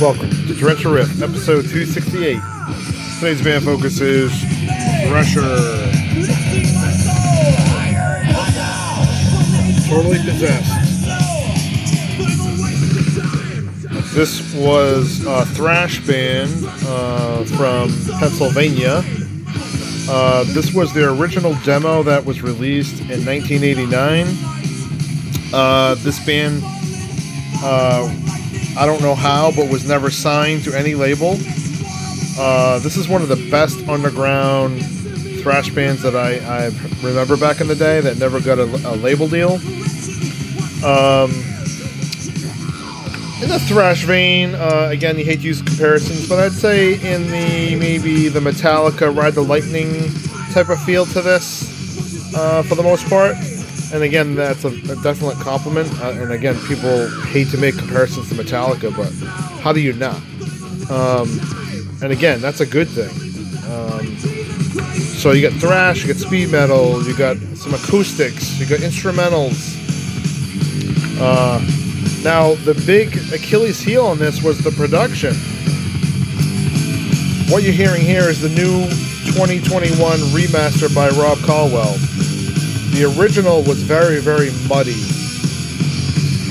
Welcome to Thresher Riff, episode 268. Today's band focus is Thresher. Totally Possessed. This was a thrash band from Pennsylvania. This was their original demo that was released in 1989. This band, I don't know how, but was never signed to any label. This is one of the best underground thrash bands that I remember back in the day that never got a label deal. In the thrash vein, again, you hate to use comparisons, but I'd say in maybe the Metallica Ride the Lightning type of feel to this, for the most part. And again, that's a definite compliment. And again, people hate to make comparisons to Metallica, but how do you not? And again, that's a good thing. So you got thrash, you got speed metal, you got some acoustics, you got instrumentals. Now, the big Achilles heel on this was the production. What you're hearing here is the new 2021 remaster by Rob Caldwell. The original was very, very muddy.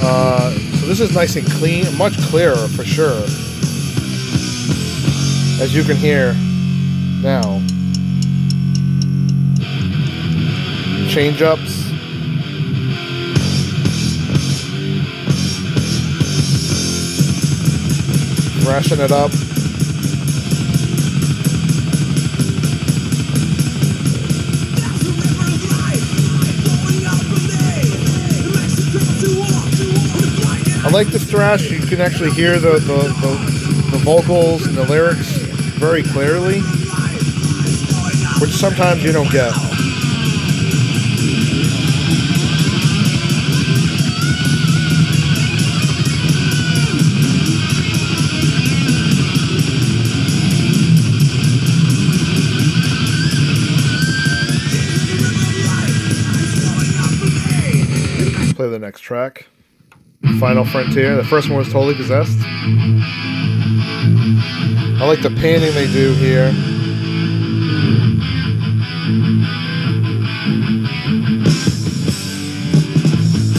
So this is nice and clean, much clearer for sure. As you can hear now. Change-ups. Thrashing it up. I like this thrash. You can actually hear the vocals and the lyrics very clearly, which sometimes you don't get. Play the next track. Final Frontier. The first one was Totally Possessed. I like the panning they do here.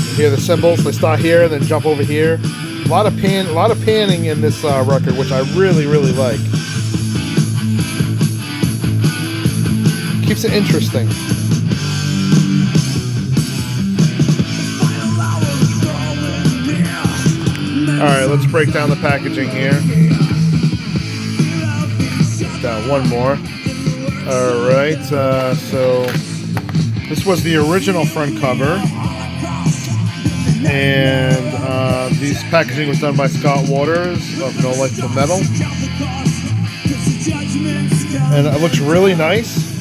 You hear the cymbals. They start here and then jump over here. A lot of panning in this record, which I really, really like. Keeps it interesting. Alright, let's break down the packaging here. Down one more. Alright, so this was the original front cover. And this packaging was done by Scott Waters of No Life Till Metal. And it looks really nice.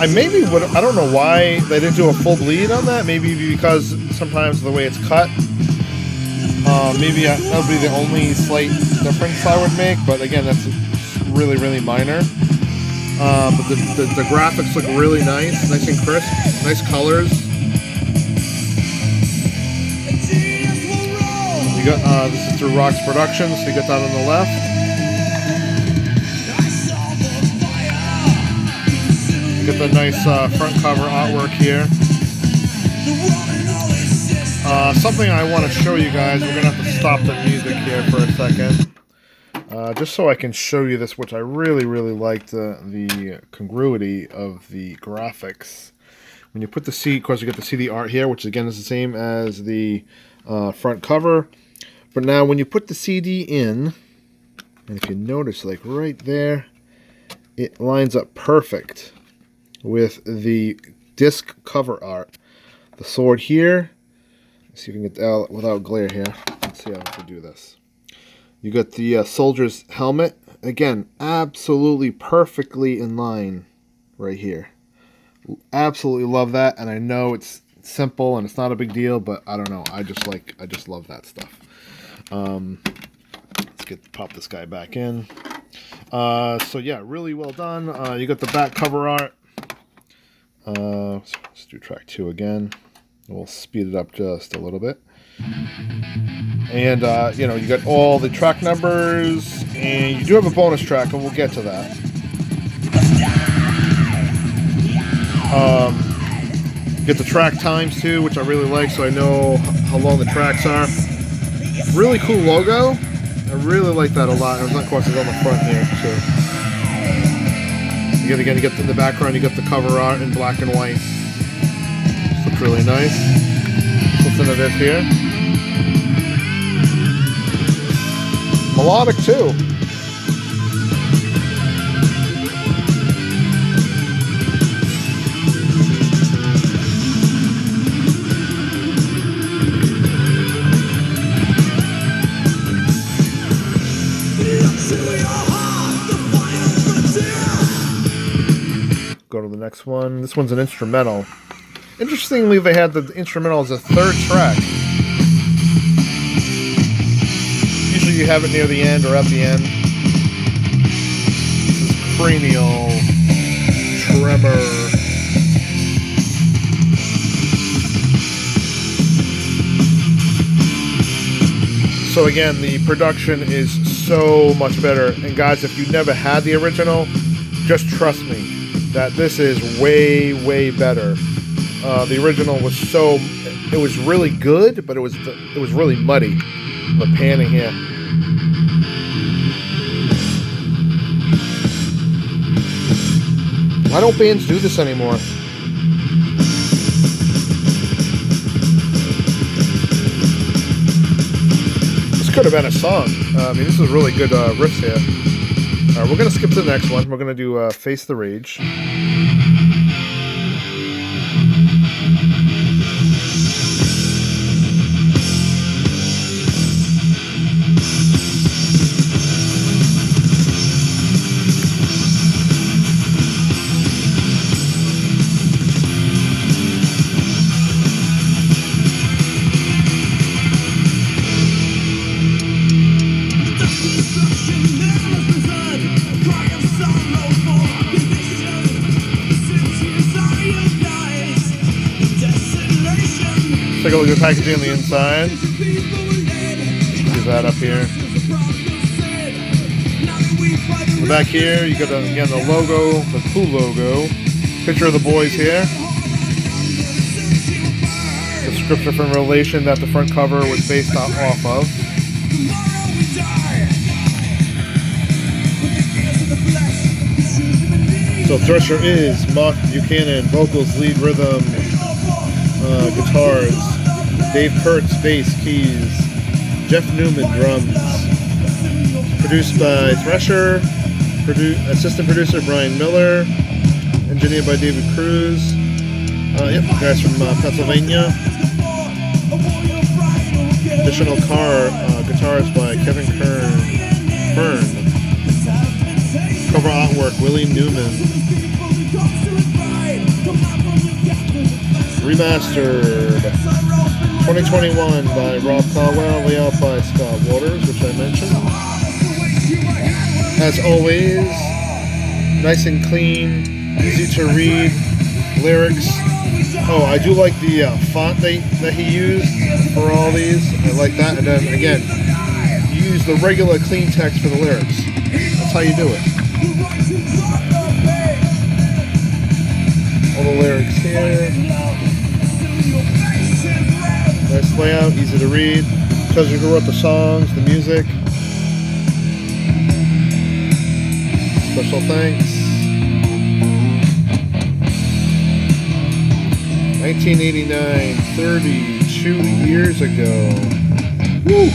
I don't know why they didn't do a full bleed on that. Maybe because sometimes the way it's cut. Maybe that would be the only slight difference I would make, but again, that's really, really minor. But the graphics look really nice and crisp, nice colors. You got this is through Rocks Productions, so you got that on the left. You got the nice front cover artwork here. Something I want to show you guys, we're going to have to stop the music here for a second. Just so I can show you this, which I really, really like the congruity of the graphics. When you put the CD, of course you get the CD art here, which again is the same as the front cover. But now when you put the CD in, and if you notice, like right there, it lines up perfect with the disc cover art. The sword here. See if we can get out without glare here. Let's see how we can do this. You got the soldier's helmet. Again, absolutely perfectly in line right here. Absolutely love that, and I know it's simple and it's not a big deal, but I don't know. I just love that stuff. Let's pop this guy back in. So yeah, really well done. You got the back cover art. Let's do track 2 again. We'll speed it up just a little bit. And, you know, you got all the track numbers, and you do have a bonus track, and we'll get to that. Get the track times, too, which I really like, so I know how long the tracks are. Really cool logo. I really like that a lot. And of course, it's on the front here, too. You get in the background, you get the cover art in black and white. This looks really nice. Listen to this here. Melodic too. Go to the next one. This one's an instrumental. Interestingly, they had the instrumental as a third track. Usually you have it near the end or at the end. This is Cranial Tremor. So again, the production is so much better. And guys, if you never had the original, just trust me that this is way, way better. The original was it was really good, but it was really muddy. The panning here. Why don't bands do this anymore? This could have been a song. I mean, this is really good riffs here. Alright, we're going to skip to the next one. We're going to do Face the Rage. Take a look at the packaging on the inside. Do that up here. In the back here, you got again the logo, the cool logo. Picture of the boys here. Description from Relation that the front cover was based off of. So Thresher is Mark Buchanan, vocals, lead, rhythm, guitars, Dave Kurtz, bass, keys, Jeff Newman, drums. Produced by Thresher, assistant producer Brian Miller, engineered by David Cruz. Yep, guys from Pennsylvania. Additional guitars by Kevin Kern. Cover artwork, Willie Newman. Remastered 2021 by Rob Caldwell, layout by Scott Waters, which I mentioned. As always, nice and clean, easy to read, lyrics. Oh, I do like the font that he used for all these. I like that. And then again, you use the regular clean text for the lyrics. That's how you do it. All the lyrics here. Nice layout, easy to read. Tells you who wrote the songs, the music. Special thanks. 1989, 32 years ago. Woo!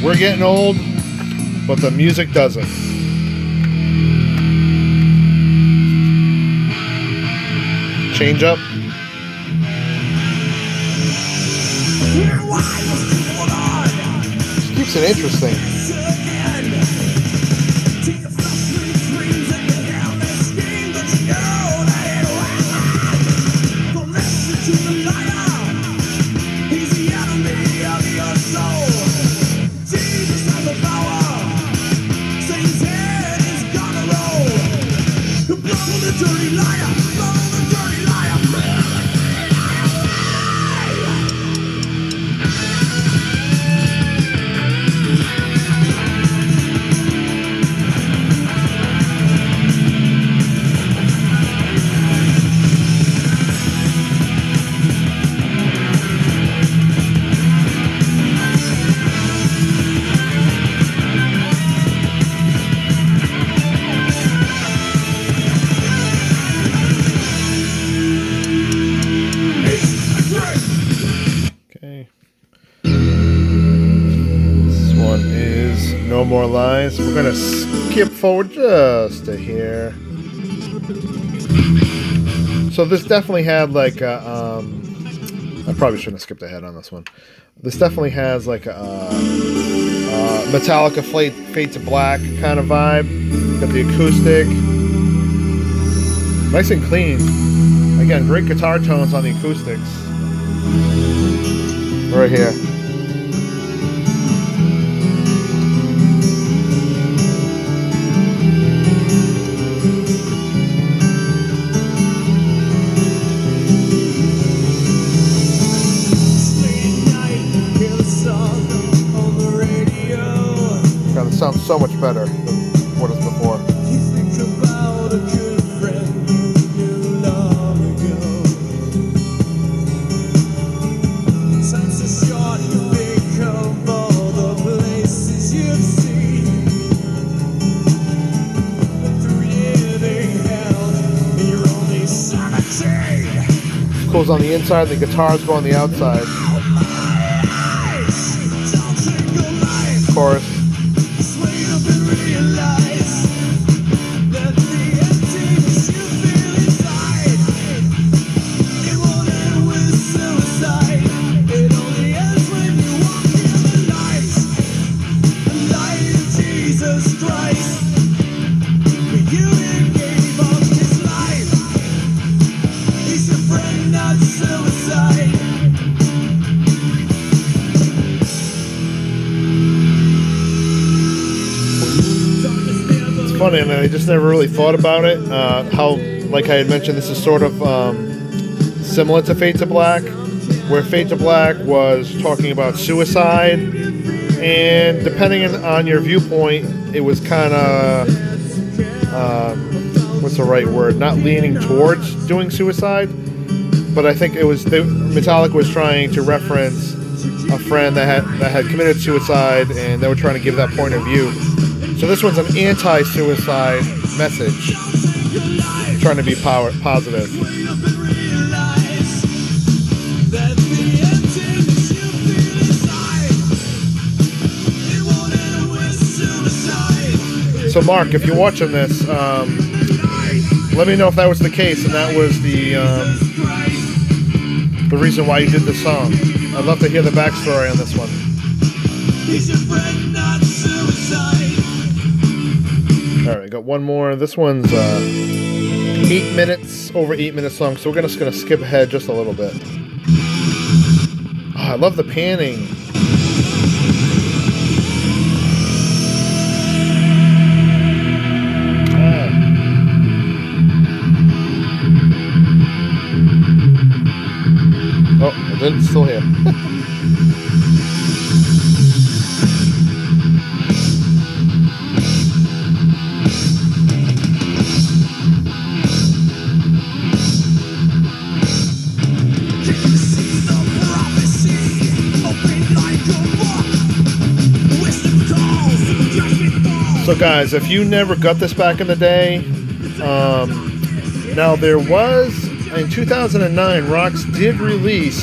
We're getting old, but the music doesn't. Change up. This keeps it interesting. No More Lies. We're gonna skip forward just to here. So this definitely had like a, I probably shouldn't have skipped ahead on this one. This definitely has like a Metallica Fade to Black kind of vibe. Got the acoustic. Nice and clean. Again, great guitar tones on the acoustics. Right here. God, it sounds so much better than what it was before. Goes on the inside, the guitars go on the outside. Chorus. Funny, and I just never really thought about it. How, like I had mentioned, this is sort of similar to Fade to Black, where Fade to Black was talking about suicide, and depending on your viewpoint, it was kind of what's the right word? Not leaning towards doing suicide, but I think it was Metallica was trying to reference a friend that had committed suicide, and they were trying to give that point of view. So this one's an anti-suicide message, trying to be positive. So Mark, if you're watching this, let me know if that was the case and that was the reason why you did the song. I'd love to hear the backstory on this one. Alright, got one more. This one's 8 minutes, over 8 minutes long, so we're just going to skip ahead just a little bit. Oh, I love the panning. Oh, it's still here. So guys, if you never got this back in the day, now there was, in 2009, Rox did release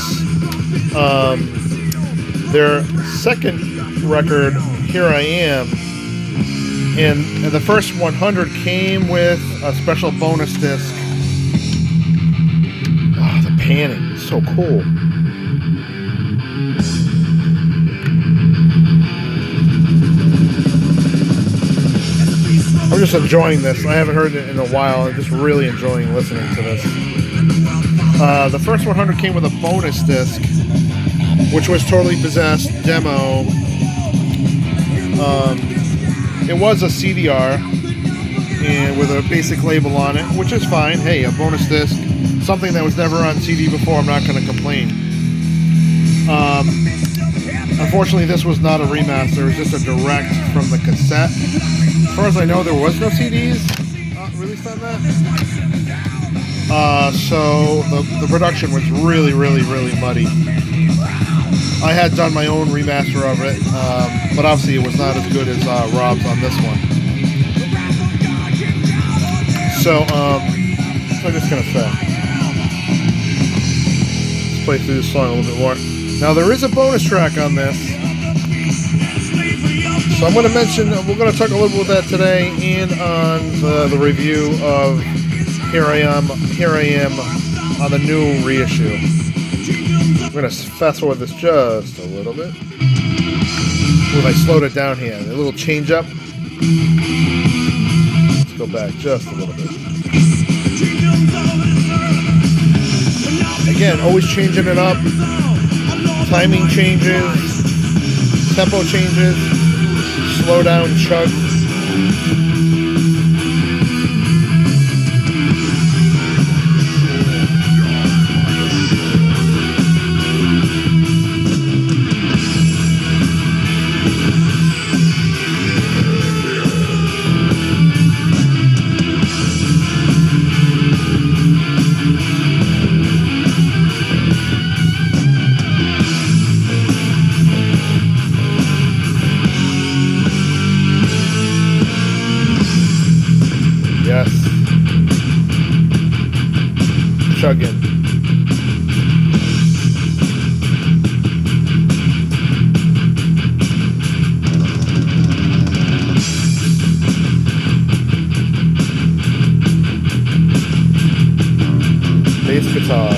their second record, Here I Am, and the first 100 came with a special bonus disc. Oh, the panning is so cool. I'm just enjoying this. I haven't heard it in a while. I'm just really enjoying listening to this. The first 100 came with a bonus disc, which was Totally Possessed demo. It was a CDR and with a basic label on it, which is fine. Hey, a bonus disc, something that was never on CD before, I'm not going to complain. Unfortunately, this was not a remaster. It was just a direct from the cassette. As far as I know, there was no CDs released on that. So the production was really, really, really muddy. I had done my own remaster of it, but obviously it was not as good as Rob's on this one. So, what I'm just going to say. Let's play through this song a little bit more. Now, there is a bonus track on this. So I'm going to mention, we're going to talk a little bit about that today, and on the review of Here I Am on the new reissue. I'm going to fast forward this just a little bit. If I slowed it down here, a little change up. Let's go back just a little bit. Again, always changing it up. Timing changes, tempo changes, slow down, chug. Yes. Chugging. Bass guitar.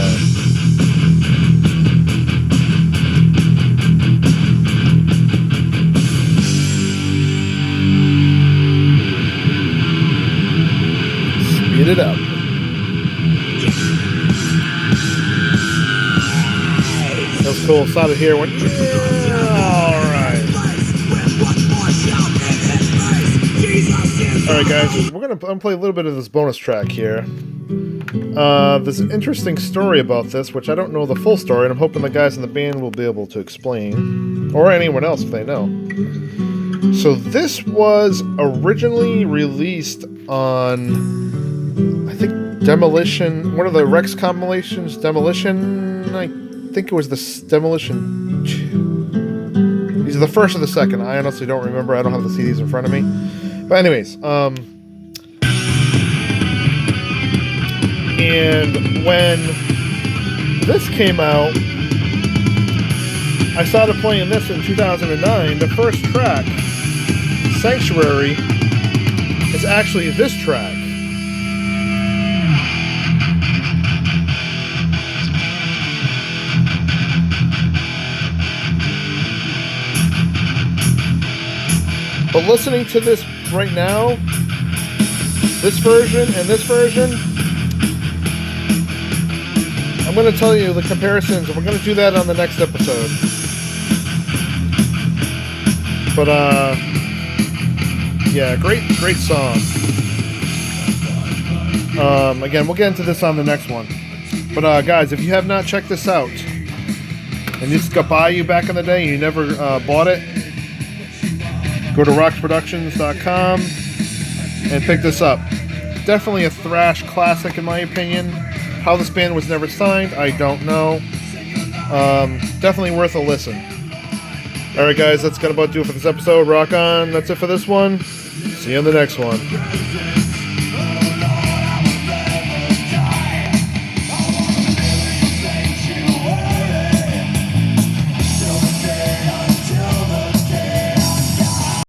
Speed it up. That was cool. Started here. Went, yeah, all right. All right, guys. I'm gonna play a little bit of this bonus track here. There's an interesting story about this, which I don't know the full story, and I'm hoping the guys in the band will be able to explain, or anyone else if they know. So this was originally released on, I think, Demolition, one of the Rex compilations, Demolition, I think it was the Demolition 2. These are the first or the second, I honestly don't remember, I don't have the CDs in front of me. But anyways, and when this came out, I started playing this in 2009. The first track, Sanctuary, is actually this track. But listening to this right now, this version and this version, I'm going to tell you the comparisons, and we're going to do that on the next episode. But, yeah, great song. Again, we'll get into this on the next one. But, guys, if you have not checked this out, and this got by you back in the day, and you never bought it, go to roxproductions.com and pick this up. Definitely a thrash classic, in my opinion. How this band was never signed, I don't know. Definitely worth a listen. Alright guys, that's gonna about do it for this episode. Rock on. That's it for this one. See you on the next one.